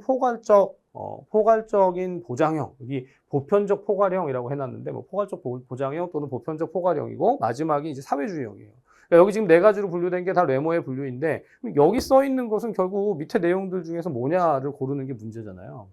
포괄적인 보장형. 여기 보편적 포괄형이라고 해놨는데, 뭐 포괄적 보장형 또는 보편적 포괄형이고, 마지막이 이제 사회주의형이에요. 그러니까 여기 지금 네 가지로 분류된 게 다 뇌모의 분류인데, 여기 써 있는 것은 결국 밑에 내용들 중에서 뭐냐를 고르는 게 문제잖아요.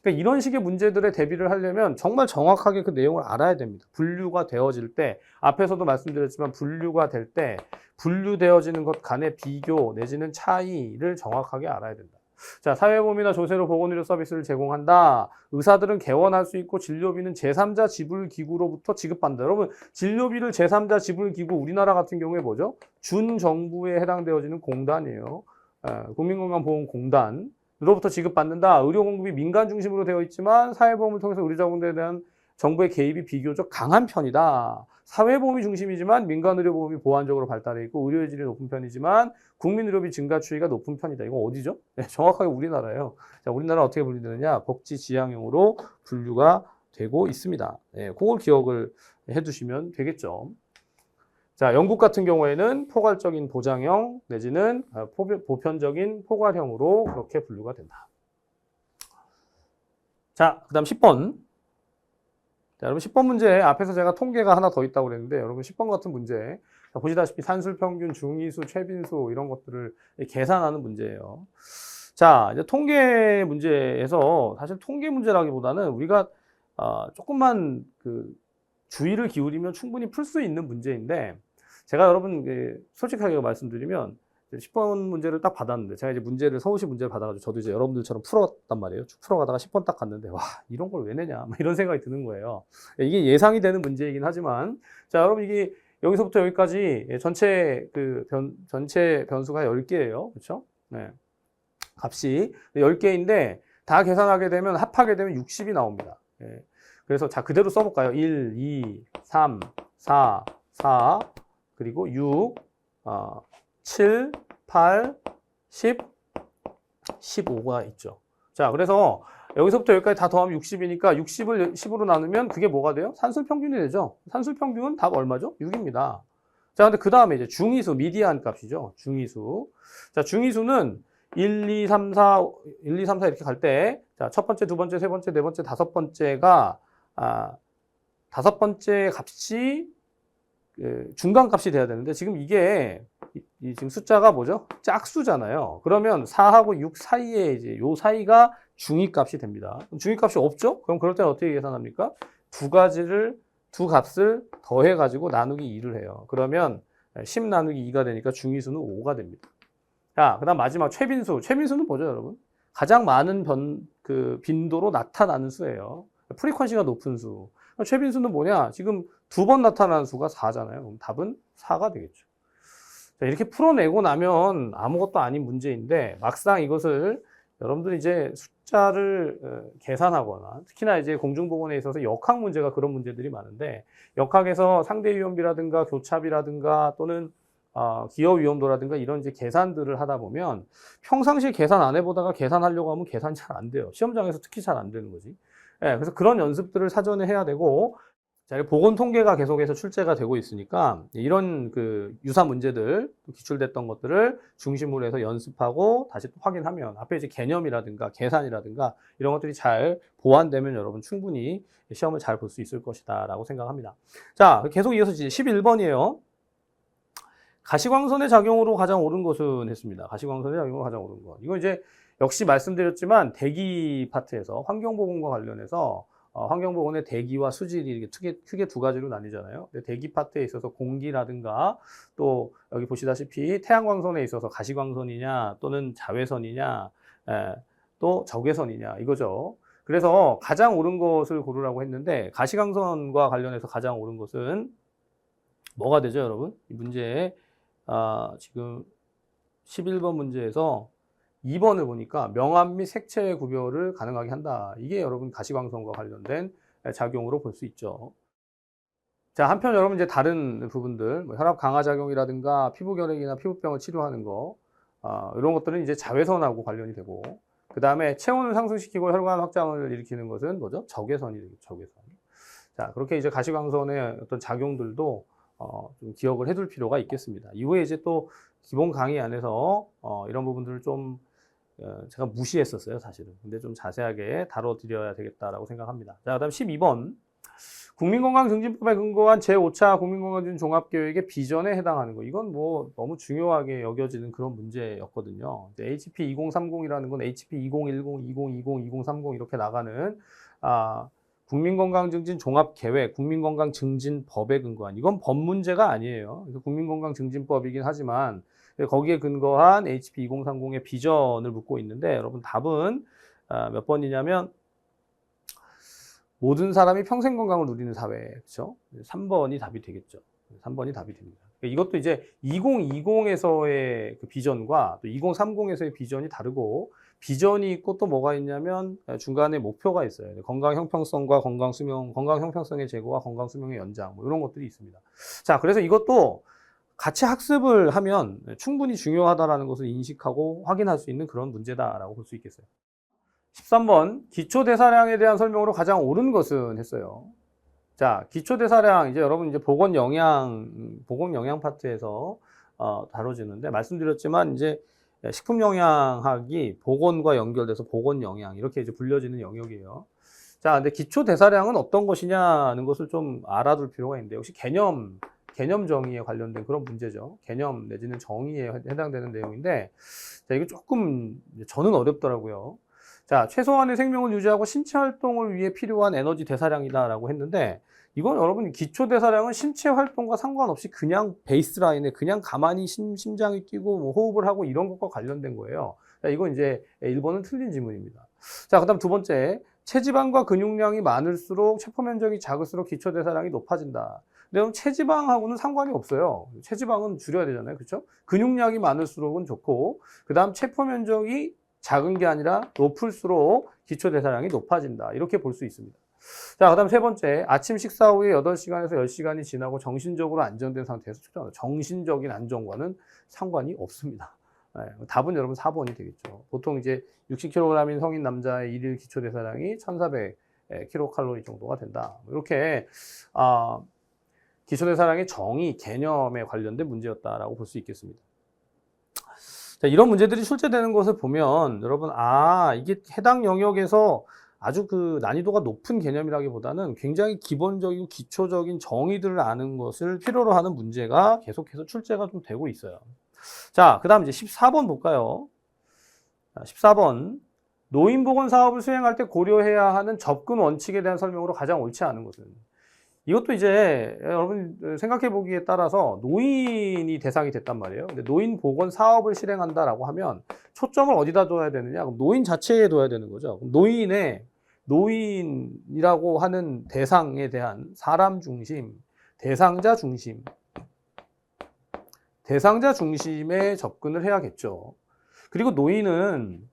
그러니까 이런 식의 문제들에 대비를 하려면 정말 정확하게 그 내용을 알아야 됩니다. 분류가 되어질 때, 앞에서도 말씀드렸지만 분류가 될 때, 분류되어지는 것 간의 비교 내지는 차이를 정확하게 알아야 된다. 자, 사회보험이나 조세로 보건의료 서비스를 제공한다. 의사들은 개원할 수 있고 진료비는 제3자 지불기구로부터 지급받는다. 여러분, 진료비를 제3자 지불기구, 우리나라 같은 경우에 뭐죠? 준정부에 해당되어지는 공단이에요. 국민건강보험공단으로부터 지급받는다. 의료 공급이 민간 중심으로 되어 있지만 사회보험을 통해서 의료자금에 대한 정부의 개입이 비교적 강한 편이다. 사회보험이 중심이지만 민간의료보험이 보완적으로 발달해 있고 의료의 질이 높은 편이지만 국민의료비 증가 추이가 높은 편이다. 이건 어디죠? 네, 정확하게 우리나라예요. 자, 우리나라 어떻게 분류되느냐? 복지지향형으로 분류가 되고 있습니다. 네, 그걸 기억을 해두시면 되겠죠. 자, 영국 같은 경우에는 포괄적인 보장형 내지는 보편적인 포괄형으로 그렇게 분류가 된다. 자, 그 다음 10번. 자, 여러분 10번 문제 앞에서 제가 통계가 하나 더 있다고 그랬는데 여러분 10번 같은 문제 자, 보시다시피 산술평균, 중위수, 최빈수 이런 것들을 계산하는 문제예요. 자, 이제 통계 문제에서 사실 통계 문제라기보다는 우리가 조금만 주의를 기울이면 충분히 풀 수 있는 문제인데 제가 여러분 솔직하게 말씀드리면 10번 문제를 딱 받았는데 제가 이제 문제를 서울시 문제를 받아가지고 저도 이제 여러분들처럼 풀었단 말이에요. 쭉 풀어가다가 10번 딱 갔는데 와 이런 걸 왜 내냐 막 이런 생각이 드는 거예요. 이게 예상이 되는 문제이긴 하지만 자 여러분 이게 여기서부터 여기까지 전체 변수가 10개예요. 그렇죠? 네. 값이 10개인데 다 계산하게 되면 합하게 되면 60이 나옵니다. 네. 그래서 자 그대로 써볼까요? 1, 2, 3, 4, 4 그리고 6 7, 8, 10, 15가 있죠. 자, 그래서 여기서부터 여기까지 다 더하면 60이니까 60을 10으로 나누면 그게 뭐가 돼요? 산술평균이 되죠. 산술평균은 답 얼마죠? 6입니다. 자, 근데 그 다음에 이제 중위수, 미디안 값이죠. 중위수. 자, 중위수는 1, 2, 3, 4 이렇게 갈 때, 자, 첫 번째, 두 번째, 세 번째, 네 번째, 다섯 번째가, 다섯 번째 값이 중간값이 돼야 되는데 지금 이게 지금 숫자가 뭐죠? 짝수잖아요. 그러면 4하고 6 사이에 이제 요 사이가 중위값이 됩니다. 중위값이 없죠? 그럼 그럴 때는 어떻게 계산합니까? 두 값을 더해 가지고 나누기 2를 해요. 그러면 10 나누기 2가 되니까 중위수는 5가 됩니다. 자, 그다음 마지막 최빈수. 최빈수는 뭐죠, 여러분? 가장 많은 빈도로 나타나는 수예요. 프리퀀시가 높은 수. 최빈수는 뭐냐? 지금 두 번 나타나는 수가 4잖아요. 그럼 답은 4가 되겠죠. 자, 이렇게 풀어내고 나면 아무것도 아닌 문제인데 막상 이것을 여러분들이 이제 숫자를 계산하거나 특히나 이제 공중보건에 있어서 역학 문제가 그런 문제들이 많은데 역학에서 상대 위험비라든가 교차비라든가 또는 기업 위험도라든가 이런 이제 계산들을 하다 보면 평상시에 계산 안 해보다가 계산하려고 하면 계산이 잘 안 돼요. 시험장에서 특히 잘 안 되는 거지. 네, 그래서 그런 연습들을 사전에 해야 되고, 자, 보건 통계가 계속해서 출제가 되고 있으니까 이런 유사 문제들 기출됐던 것들을 중심으로 해서 연습하고 다시 또 확인하면 앞에 이제 개념이라든가 계산이라든가 이런 것들이 잘 보완되면 여러분 충분히 시험을 잘 볼 수 있을 것이다라고 생각합니다. 자, 계속 이어서 이제 11번이에요. 가시광선의 작용으로 가장 옳은 것은 했습니다. 가시광선의 작용으로 가장 옳은 것. 이거 이제 역시 말씀드렸지만 대기 파트에서 환경보건과 관련해서 환경보건의 대기와 수질이 이렇게 크게 두 가지로 나뉘잖아요. 대기 파트에 있어서 공기라든가 또 여기 보시다시피 태양광선에 있어서 가시광선이냐 또는 자외선이냐 또 적외선이냐 이거죠. 그래서 가장 옳은 것을 고르라고 했는데 가시광선과 관련해서 가장 옳은 것은 뭐가 되죠, 여러분? 이 문제에 지금 11번 문제에서 2번을 보니까 명암 및 색채의 구별을 가능하게 한다. 이게 여러분 가시광선과 관련된 작용으로 볼 수 있죠. 자, 한편 여러분 이제 다른 부분들, 뭐 혈압 강화 작용이라든가 피부결핵이나 피부병을 치료하는 거, 이런 것들은 이제 자외선하고 관련이 되고, 그 다음에 체온을 상승시키고 혈관 확장을 일으키는 것은 뭐죠? 적외선이 되겠죠. 적외선. 자, 그렇게 이제 가시광선의 어떤 작용들도 좀 기억을 해둘 필요가 있겠습니다. 이후에 이제 또 기본 강의 안에서 이런 부분들을 좀 제가 무시했었어요, 사실은. 근데 좀 자세하게 다뤄드려야 되겠다라고 생각합니다. 자, 그다음 12번. 국민건강증진법에 근거한 제5차 국민건강증진 종합계획의 비전에 해당하는 거. 이건 뭐 너무 중요하게 여겨지는 그런 문제였거든요. HP 2030이라는 건 HP 2010, 2020, 2030 이렇게 나가는 국민건강증진 종합계획, 국민건강증진법에 근거한, 이건 법 문제가 아니에요. 국민건강증진법이긴 하지만 거기에 근거한 HP 2030의 비전을 묻고 있는데, 여러분 답은 몇 번이냐면 모든 사람이 평생 건강을 누리는 사회, 그렇죠? 3번이 답이 되겠죠. 3번이 답이 됩니다. 이것도 이제 2020에서의 그 비전과 또 2030에서의 비전이 다르고, 비전이 있고 또 뭐가 있냐면 중간에 목표가 있어요. 건강 형평성과 건강 수명, 건강 형평성의 제고와 건강 수명의 연장, 뭐 이런 것들이 있습니다. 자, 그래서 이것도 같이 학습을 하면 충분히 중요하다라는 것을 인식하고 확인할 수 있는 그런 문제다라고 볼 수 있겠어요. 13번, 기초대사량에 대한 설명으로 가장 옳은 것은 했어요. 자, 기초대사량, 이제 여러분 이제 보건영양 파트에서 다뤄지는데, 말씀드렸지만 이제 식품영양학이 보건과 연결돼서 보건영양 이렇게 이제 불려지는 영역이에요. 자, 근데 기초대사량은 어떤 것이냐는 것을 좀 알아둘 필요가 있는데, 역시 개념 정의에 관련된 그런 문제죠. 개념 내지는 정의에 해당되는 내용인데, 자, 이게 조금 저는 어렵더라고요. 자, 최소한의 생명을 유지하고 신체 활동을 위해 필요한 에너지 대사량이다라고 했는데, 이건 여러분 기초 대사량은 신체 활동과 상관없이 그냥 베이스라인에 그냥 가만히 심장이 뛰고 뭐 호흡을 하고 이런 것과 관련된 거예요. 자, 이건 이제 1번은 틀린 지문입니다. 자, 그다음 두 번째, 체지방과 근육량이 많을수록 체포 면적이 작을수록 기초 대사량이 높아진다. 근데 체지방하고는 상관이 없어요. 체지방은 줄여야 되잖아요, 그렇죠? 근육량이 많을수록은 좋고, 그다음 체포 면적이 작은 게 아니라 높을수록 기초대사량이 높아진다. 이렇게 볼 수 있습니다. 자, 그 다음 세 번째. 아침 식사 후에 8시간에서 10시간이 지나고 정신적으로 안정된 상태에서 측정한다. 정신적인 안정과는 상관이 없습니다. 네, 답은 여러분 4번이 되겠죠. 보통 이제 60kg인 성인 남자의 일일 기초대사량이 1,400kcal 정도가 된다. 이렇게 기초대사량의 정의, 개념에 관련된 문제였다라고 볼 수 있겠습니다. 자, 이런 문제들이 출제되는 것을 보면 여러분, 이게 해당 영역에서 아주 그 난이도가 높은 개념이라기보다는 굉장히 기본적이고 기초적인 정의들을 아는 것을 필요로 하는 문제가 계속해서 출제가 좀 되고 있어요. 자, 그 다음 이제 14번 볼까요? 14번. 노인보건 사업을 수행할 때 고려해야 하는 접근 원칙에 대한 설명으로 가장 옳지 않은 것은. 이것도 이제 여러분 생각해 보기에 따라서 노인이 대상이 됐단 말이에요. 근데 노인 보건 사업을 실행한다라고 하면 초점을 어디다 둬야 되느냐? 그럼 노인 자체에 둬야 되는 거죠. 그럼 노인이라고 하는 대상에 대한 사람 중심, 대상자 중심의 접근을 해야겠죠. 그리고 노인은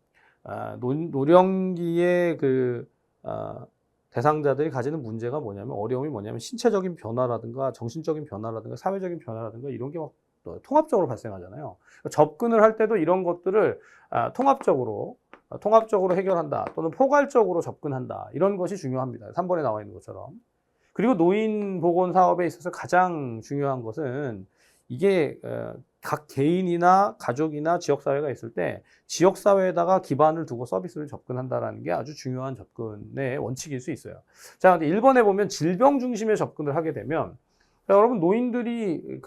노령기의 대상자들이 가지는 문제가 뭐냐면, 어려움이 뭐냐면 신체적인 변화라든가 정신적인 변화라든가 사회적인 변화라든가 이런 게 막 통합적으로 발생하잖아요. 접근을 할 때도 이런 것들을 통합적으로 해결한다, 또는 포괄적으로 접근한다, 이런 것이 중요합니다. 3번에 나와 있는 것처럼. 그리고 노인 보건 사업에 있어서 가장 중요한 것은 이게 각 개인이나 가족이나 지역사회가 있을 때 지역사회에다가 기반을 두고 서비스를 접근한다는 게 아주 중요한 접근의 원칙일 수 있어요. 자, 근데 1번에 보면 질병 중심의 접근을 하게 되면, 여러분 노인들이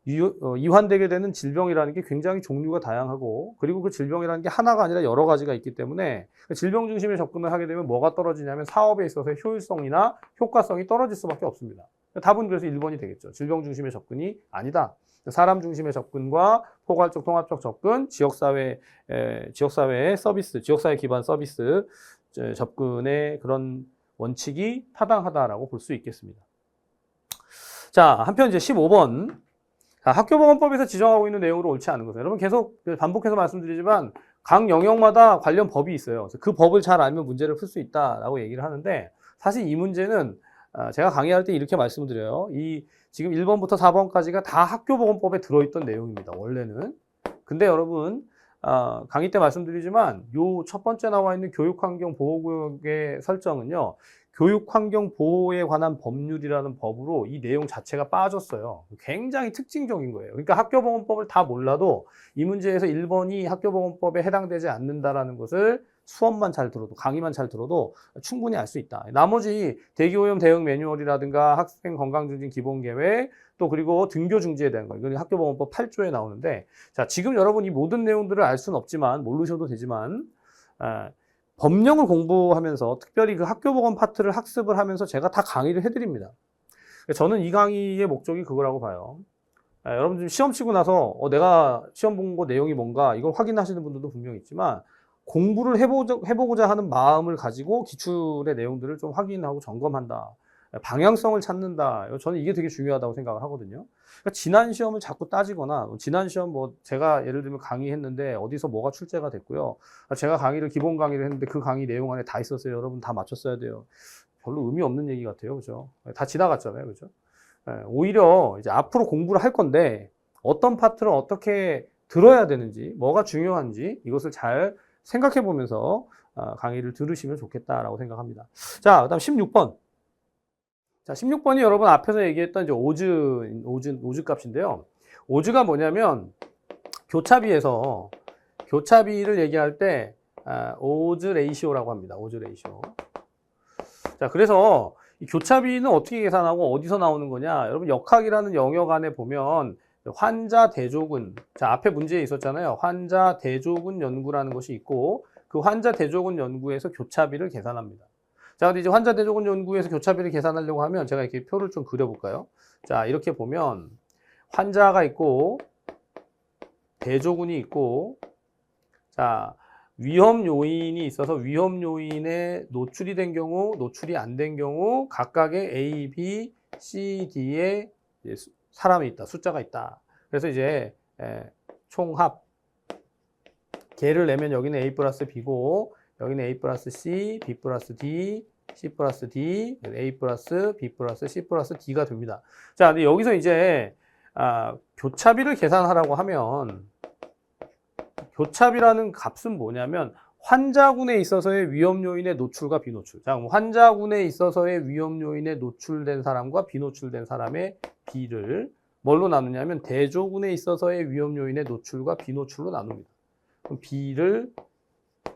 이환되게 되는 질병이라는 게 굉장히 종류가 다양하고, 그리고 그 질병이라는 게 하나가 아니라 여러 가지가 있기 때문에 질병 중심의 접근을 하게 되면 뭐가 떨어지냐면 사업에 있어서의 효율성이나 효과성이 떨어질 수밖에 없습니다. 답은 그래서 1번이 되겠죠. 질병 중심의 접근이 아니다. 사람 중심의 접근과 포괄적 통합적 접근, 지역사회의 서비스, 지역사회 기반 서비스 접근의 그런 원칙이 타당하다라고 볼 수 있겠습니다. 자, 한편 이제 15번. 학교보건법에서 지정하고 있는 내용으로 옳지 않은 것은, 여러분 계속 반복해서 말씀드리지만 각 영역마다 관련 법이 있어요. 그래서 그 법을 잘 알면 문제를 풀 수 있다라고 얘기를 하는데, 사실 이 문제는 제가 강의할 때 이렇게 말씀드려요. 지금 1번부터 4번까지가 다 학교보건법에 들어있던 내용입니다, 원래는. 근데 여러분, 강의 때 말씀드리지만 요 첫 번째 나와 있는 교육환경 보호구역의 설정은요. 교육환경 보호에 관한 법률이라는 법으로 이 내용 자체가 빠졌어요. 굉장히 특징적인 거예요. 그러니까 학교보건법을 다 몰라도 이 문제에서 1번이 학교보건법에 해당되지 않는다라는 것을 수업만 잘 들어도, 강의만 잘 들어도 충분히 알 수 있다. 나머지 대기오염 대응 매뉴얼이라든가 학생 건강증진 기본계획, 또 그리고 등교 중지에 대한 거, 이건 학교보건법 8조에 나오는데, 자, 지금 여러분 이 모든 내용들을 알 수는 없지만, 모르셔도 되지만, 법령을 공부하면서 특별히 그 학교보건 파트를 학습을 하면서 제가 다 강의를 해드립니다. 저는 이 강의의 목적이 그거라고 봐요. 여러분들 시험 치고 나서 내가 시험 본 거 내용이 뭔가 이걸 확인하시는 분들도 분명히 있지만, 공부를 해보고자 하는 마음을 가지고 기출의 내용들을 좀 확인하고 점검한다. 방향성을 찾는다. 저는 이게 되게 중요하다고 생각을 하거든요. 그러니까 지난 시험을 자꾸 따지거나, 지난 시험 뭐 제가 예를 들면 강의했는데 어디서 뭐가 출제가 됐고요. 제가 기본 강의를 했는데 그 강의 내용 안에 다 있었어요. 여러분 다 맞췄어야 돼요. 별로 의미 없는 얘기 같아요. 그죠? 다 지나갔잖아요. 그죠? 오히려 이제 앞으로 공부를 할 건데 어떤 파트를 어떻게 들어야 되는지, 뭐가 중요한지 이것을 잘 생각해 보면서 강의를 들으시면 좋겠다라고 생각합니다. 자, 그다음 16번. 자, 16번이 여러분 앞에서 얘기했던 이제 오즈 값인데요. 오즈가 뭐냐면 교차비를 얘기할 때 오즈 레이시오라고 합니다. 오즈 레이시오. 자, 그래서 이 교차비는 어떻게 계산하고 어디서 나오는 거냐? 여러분 역학이라는 영역 안에 보면 환자 대조군, 자, 앞에 문제에 있었잖아요. 환자 대조군 연구라는 것이 있고 그 환자 대조군 연구에서 교차비를 계산합니다. 자, 근데 이제 환자 대조군 연구에서 교차비를 계산하려고 하면 제가 이렇게 표를 좀 그려볼까요? 자, 이렇게 보면 환자가 있고 대조군이 있고, 자, 위험 요인이 있어서 위험 요인에 노출이 된 경우, 노출이 안 된 경우 각각의 A, B, C, D에 사람이 있다, 숫자가 있다. 그래서 이제 총합 개를 내면 여기는 A 플러스 B고 여기는 A 플러스 C, B 플러스 D, C 플러스 D, A 플러스 B 플러스 C 플러스 D가 됩니다. 자, 근데 여기서 이제 교차비를 계산하라고 하면 교차비라는 값은 뭐냐면 환자군에 있어서의 위험 요인의 노출과 비노출. 자, 그럼 환자군에 있어서의 위험 요인에 노출된 사람과 비노출된 사람의 비를 뭘로 나누냐면 대조군에 있어서의 위험 요인의 노출과 비노출로 나눕니다. 그럼 B를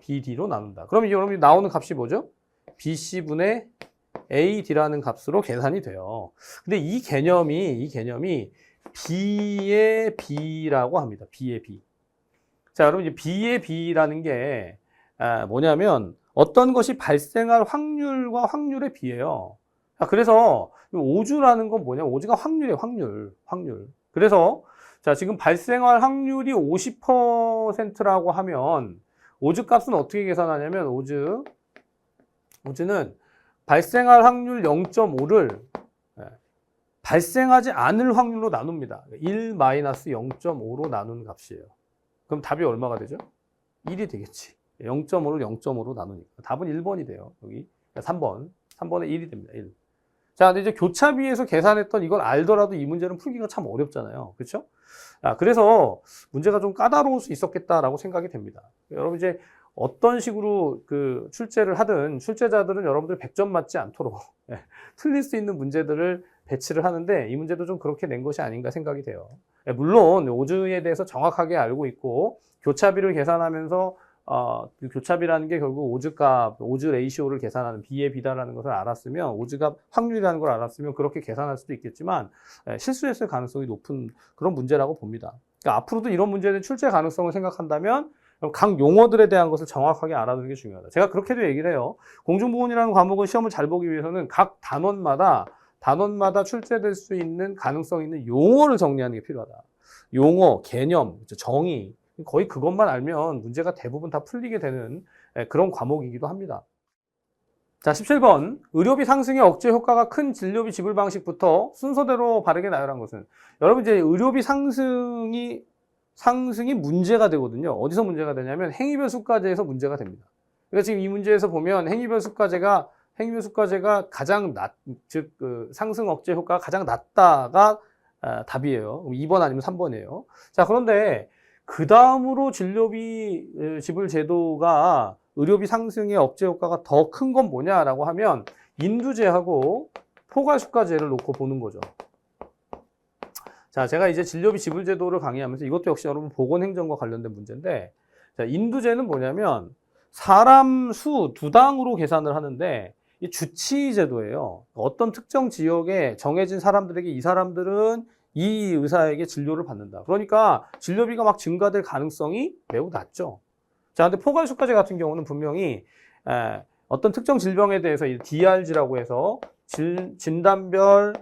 BD로 나눈다. 그럼 여러분이 나오는 값이 뭐죠? BC분의 AD라는 값으로 계산이 돼요. 근데 이 개념이 B의 B라고 합니다. B의 B. 자, 여러분 이제 B의 B라는 게 뭐냐면 어떤 것이 발생할 확률과 확률의 비예요. 자, 그래서 오즈라는 건 뭐냐? 오즈가 확률이에요. 확률. 그래서 자, 지금 발생할 확률이 50%라고 하면 오즈 값은 어떻게 계산하냐면 오즈는 발생할 확률 0.5를 발생하지 않을 확률로 나눕니다. 1-0.5로 나누는 값이에요. 그럼 답이 얼마가 되죠? 1이 되겠지. 0.5를 0.5로 나누니까. 답은 1번이 돼요. 여기 3번에 1이 됩니다. 1. 자, 근데 이제 교차비에서 계산했던 이걸 알더라도 이 문제는 풀기가 참 어렵잖아요. 그렇죠? 그래서 문제가 좀 까다로울 수 있었겠다라고 생각이 됩니다. 여러분 이제 어떤 식으로 그 출제를 하든 출제자들은 여러분들 100점 맞지 않도록 틀릴 수 있는 문제들을 배치를 하는데 이 문제도 좀 그렇게 낸 것이 아닌가 생각이 돼요. 물론 오즈에 대해서 정확하게 알고 있고 교차비를 계산하면서 교차비라는 게 결국 오즈 레이시오를 계산하는 B의 B다라는 것을 알았으면 오즈가 확률이라는 걸 알았으면 그렇게 계산할 수도 있겠지만 실수했을 가능성이 높은 그런 문제라고 봅니다. 그러니까 앞으로도 이런 문제는 출제 가능성을 생각한다면 각 용어들에 대한 것을 정확하게 알아두는 게 중요하다. 제가 그렇게도 얘기를 해요. 공중보건이라는 과목은 시험을 잘 보기 위해서는 각 단원마다 출제될 수 있는 가능성 있는 용어를 정리하는 게 필요하다. 용어, 개념, 정의 거의 그것만 알면 문제가 대부분 다 풀리게 되는 그런 과목이기도 합니다. 자, 17번. 의료비 상승의 억제 효과가 큰 진료비 지불 방식부터 순서대로 바르게 나열한 것은, 여러분 이제 의료비 상승이 문제가 되거든요. 어디서 문제가 되냐면 행위별 수가제에서 문제가 됩니다. 그러니까 지금 이 문제에서 보면 행위별 수가제가 가장 즉 상승 억제 효과가 가장 낮다가 답이에요. 2번 아니면 3번이에요. 자, 그런데 그 다음으로 진료비 지불 제도가 의료비 상승의 억제 효과가 더 큰 건 뭐냐라고 하면 인두제하고 포괄수가제를 놓고 보는 거죠. 자, 제가 이제 진료비 지불 제도를 강의하면서 이것도 역시 여러분 보건행정과 관련된 문제인데, 자, 인두제는 뭐냐면 사람 수 두 당으로 계산을 하는데 이 주치 제도예요. 어떤 특정 지역에 정해진 사람들에게 이 사람들은 이 의사에게 진료를 받는다. 그러니까 진료비가 막 증가될 가능성이 매우 낮죠. 자, 근데 포괄수가제 같은 경우는 분명히 어떤 특정 질병에 대해서 이 DRG라고 해서 진단별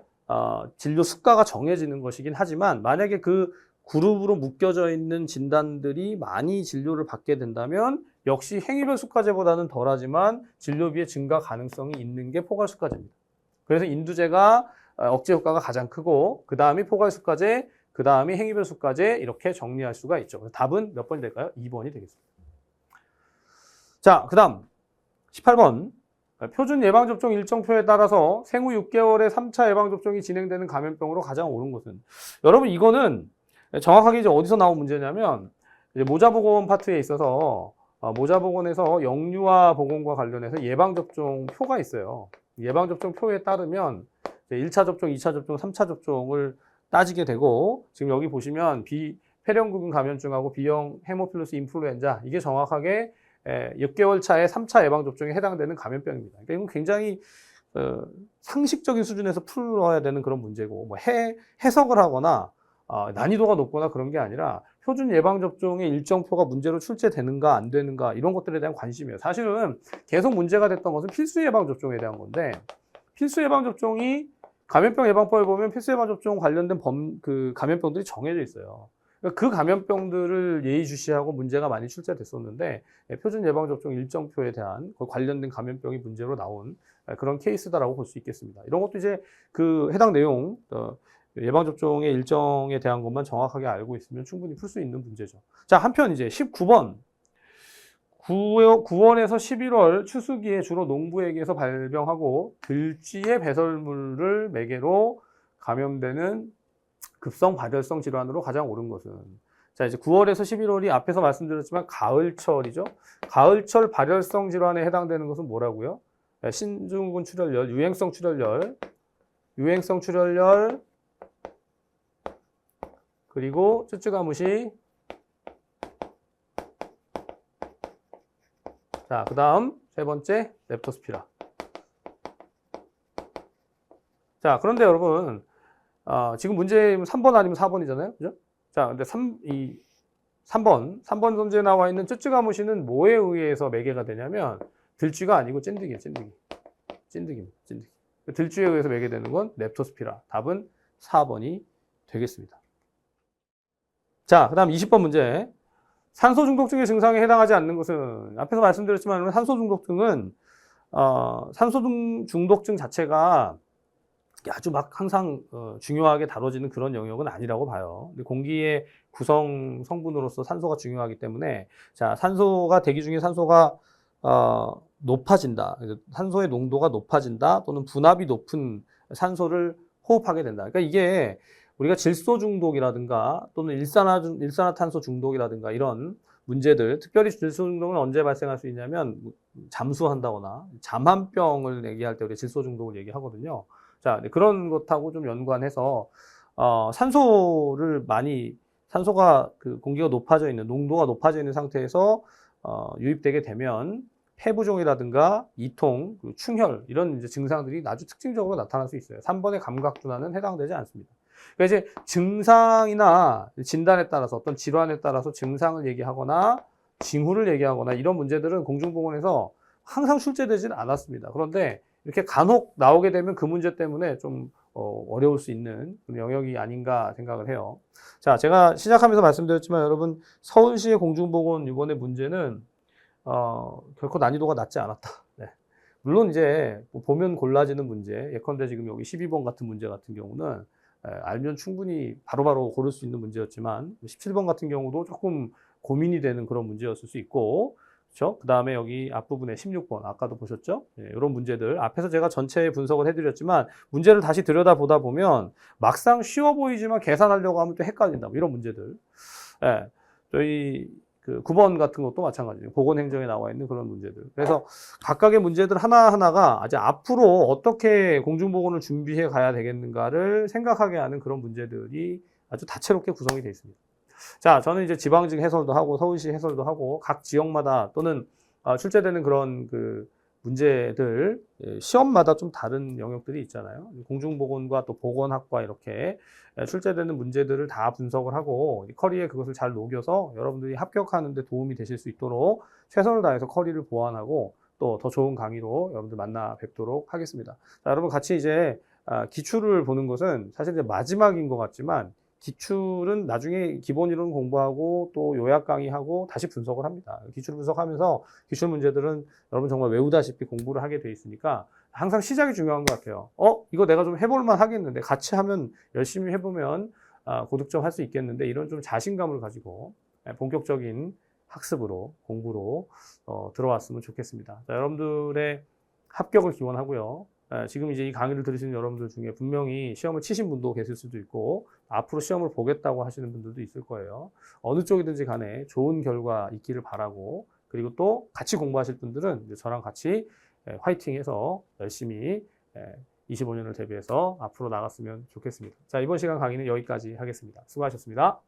진료 수가가 정해지는 것이긴 하지만 만약에 그 그룹으로 묶여져 있는 진단들이 많이 진료를 받게 된다면 역시 행위별 수가제보다는 덜하지만 진료비의 증가 가능성이 있는 게 포괄수가제입니다. 그래서 인두제가 억제 효과가 가장 크고 그 다음이 포괄수가제, 그 다음이 행위별 수가제 이렇게 정리할 수가 있죠. 그래서 답은 몇 번이 될까요? 2번이 되겠습니다. 자, 그 다음 18번. 표준 예방접종 일정표에 따라서 생후 6개월에 3차 예방접종이 진행되는 감염병으로 가장 옳은 것은? 여러분 이거는 정확하게 이제 어디서 나온 문제냐면 이제 모자보건 파트에 있어서 모자보건에서 영유아 보건과 관련해서 예방접종 표가 있어요. 예방접종 표에 따르면 1차 접종, 2차 접종, 3차 접종을 따지게 되고 지금 여기 보시면 폐렴구균 감염증하고 B형 헤모필러스 인플루엔자 이게 정확하게 6개월 차에 3차 예방접종에 해당되는 감염병입니다. 그러니까 이건 굉장히 상식적인 수준에서 풀어야 되는 그런 문제고 뭐 해석을 하거나 난이도가 높거나 그런 게 아니라 표준 예방접종의 일정표가 문제로 출제되는가 안 되는가 이런 것들에 대한 관심이에요. 사실은 계속 문제가 됐던 것은 필수 예방접종에 대한 건데 필수 예방접종이 감염병 예방법에 보면 필수 예방접종 관련된 감염병들이 정해져 있어요. 그 감염병들을 예의주시하고 문제가 많이 출제됐었는데 표준 예방접종 일정표에 대한 관련된 감염병이 문제로 나온 그런 케이스다라고 볼 수 있겠습니다. 이런 것도 이제 그 해당 내용 예방접종의 일정에 대한 것만 정확하게 알고 있으면 충분히 풀 수 있는 문제죠. 자, 한편 이제 19번 9월에서 11월 추수기에 주로 농부에게서 발병하고 들쥐의 배설물을 매개로 감염되는 급성 발열성 질환으로 가장 옳은 것은? 자, 이제 9월에서 11월이 앞에서 말씀드렸지만 가을철이죠. 가을철 발열성 질환에 해당되는 것은 뭐라고요? 신증후군 출혈열, 유행성 출혈열, 그리고 쯔쯔가무시. 자, 그 다음 세 번째 렙토스피라. 자, 그런데 여러분 지금 문제 3번 아니면 4번이잖아요. 그죠? 자, 근데 3번 문제에 나와 있는 쯔쯔가무시는 뭐에 의해서 매개가 되냐면 들쥐가 아니고 찐득이에요. 찐득입니다. 들쥐에 의해서 매개되는 건 렙토스피라. 답은 4번이 되겠습니다. 자, 그 다음 20번 문제. 산소 중독증의 증상에 해당하지 않는 것은? 앞에서 말씀드렸지만 산소 중독증은 산소 중독증 자체가 아주 막 항상 중요하게 다뤄지는 그런 영역은 아니라고 봐요. 근데 공기의 구성 성분으로서 산소가 중요하기 때문에 자, 산소가 대기 중에 산소가 높아진다. 산소의 농도가 높아진다 또는 분압이 높은 산소를 호흡하게 된다. 그러니까 이게 우리가 질소 중독이라든가 또는 일산화탄소 중독이라든가 이런 문제들, 특별히 질소 중독은 언제 발생할 수 있냐면 잠수한다거나 잠한병을 얘기할 때 우리가 질소 중독을 얘기하거든요. 자, 그런 것하고 좀 연관해서 산소가 그 공기가 높아져 있는 농도가 높아져 있는 상태에서 유입되게 되면 폐부종이라든가 이통, 충혈 이런 이제 증상들이 아주 특징적으로 나타날 수 있어요. 3번의 감각둔화는 해당되지 않습니다. 그러니까 이제 증상이나 진단에 따라서 어떤 질환에 따라서 증상을 얘기하거나 징후를 얘기하거나 이런 문제들은 공중보건에서 항상 출제되지는 않았습니다. 그런데 이렇게 간혹 나오게 되면 그 문제 때문에 좀 어려울 수 있는 영역이 아닌가 생각을 해요. 자, 제가 시작하면서 말씀드렸지만 여러분 서울시의 공중보건 이번에 문제는 결코 난이도가 낮지 않았다. 네. 물론 이제 보면 골라지는 문제, 예컨대 지금 여기 12번 같은 문제 같은 경우는 알면 충분히 바로바로 고를 수 있는 문제였지만 17번 같은 경우도 조금 고민이 되는 그런 문제였을 수 있고, 그렇죠? 그 다음에 여기 앞부분에 16번 아까도 보셨죠? 네, 이런 문제들 앞에서 제가 전체 분석을 해드렸지만 문제를 다시 들여다보다 보면 막상 쉬워 보이지만 계산하려고 하면 또 헷갈린다. 뭐 이런 문제들. 네, 저희 그 9번 같은 것도 마찬가지예요. 보건행정에 나와 있는 그런 문제들. 그래서 각각의 문제들 하나하나가 이제 앞으로 어떻게 공중보건을 준비해 가야 되겠는가를 생각하게 하는 그런 문제들이 아주 다채롭게 구성이 되어 있습니다. 자, 저는 이제 지방직 해설도 하고 서울시 해설도 하고 각 지역마다 또는 출제되는 그런 그 문제들 시험마다 좀 다른 영역들이 있잖아요. 공중보건과 또 보건학과 이렇게 출제되는 문제들을 다 분석을 하고 커리에 그것을 잘 녹여서 여러분들이 합격하는 데 도움이 되실 수 있도록 최선을 다해서 커리를 보완하고 또 더 좋은 강의로 여러분들 만나 뵙도록 하겠습니다. 자, 여러분 같이 이제 기출을 보는 것은 사실 이제 마지막인 것 같지만 기출은 나중에 기본 이론 공부하고 또 요약 강의하고 다시 분석을 합니다. 기출 분석하면서 기출 문제들은 여러분 정말 외우다시피 공부를 하게 돼 있으니까 항상 시작이 중요한 것 같아요. 이거 내가 좀 해볼만 하겠는데 같이 하면 열심히 해보면 고득점 할 수 있겠는데 이런 좀 자신감을 가지고 본격적인 학습으로 공부로 들어왔으면 좋겠습니다. 자, 여러분들의 합격을 기원하고요. 지금 이제 이 강의를 들으시는 여러분들 중에 분명히 시험을 치신 분도 계실 수도 있고 앞으로 시험을 보겠다고 하시는 분들도 있을 거예요. 어느 쪽이든지 간에 좋은 결과 있기를 바라고 그리고 또 같이 공부하실 분들은 이제 저랑 같이 화이팅해서 열심히 25년을 대비해서 앞으로 나갔으면 좋겠습니다. 자, 이번 시간 강의는 여기까지 하겠습니다. 수고하셨습니다.